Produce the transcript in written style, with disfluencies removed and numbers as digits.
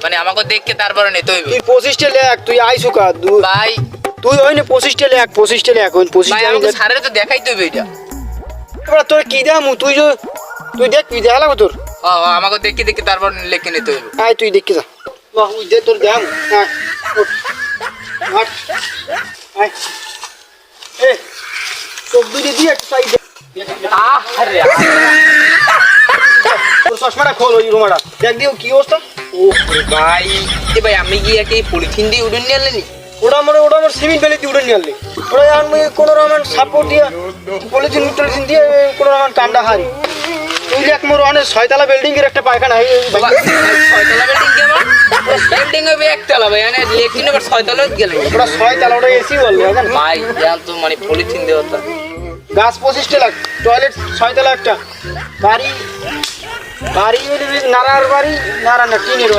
মানে আমাকে দেখকে তারপরে নিতে হইবে। তুই 25টা লেখ, তুই আইসুকা ভাই তুই ওইনে 25টা লেখ, 25টা লেখ, ওই 25টা ভাই আমাকে স্যারের তো দেখাইতে হইবে এটা। এবার তোর কি দামু, তুই দেখবি, দেখা লাগবে তোর। আমাকে দেখে দেখে তারপর লিখে নিতে হইবে। আয় তুই দেখি যা, ওই দে তোর দাম। হ্যাঁ আয় এ চোখ দুইটা দিয়ে একটু সাইড দে। আরে তোর চশমাটা খোল, ওই রুমাটা দেখ দিও কি অবস্থা। ও ভাই ভাই আমি কি একটা পলিথিন দিয়ে উড়ে নিয়ে আনলেনি? ওটা আমার সিমেন্ট বেলি দিয়ে উড়ে নিয়ে আনলি। ওটা আমি কোনো রকম সাপোর্ট দিয়ে পলিথিন দিয়ে কোনো রকম কামটা হারি। তুই দেখ মোর অনেক 6তলা বিল্ডিং এর একটা পায়খানা। 6তলা বিল্ডিং কেমন? বিল্ডিং হবে একতলা ভাই, মানে লেকিন আবার 6তলা গেল। ওটা 6তলা, ওটা এসি বললি এখন ভাই জান তো মানে পলিথিন দেওয়া তো গাছ 25টা লাখ, টয়লেট 6তলা একটা, বাড়ি নারার বাড়ি, নারা না টিনের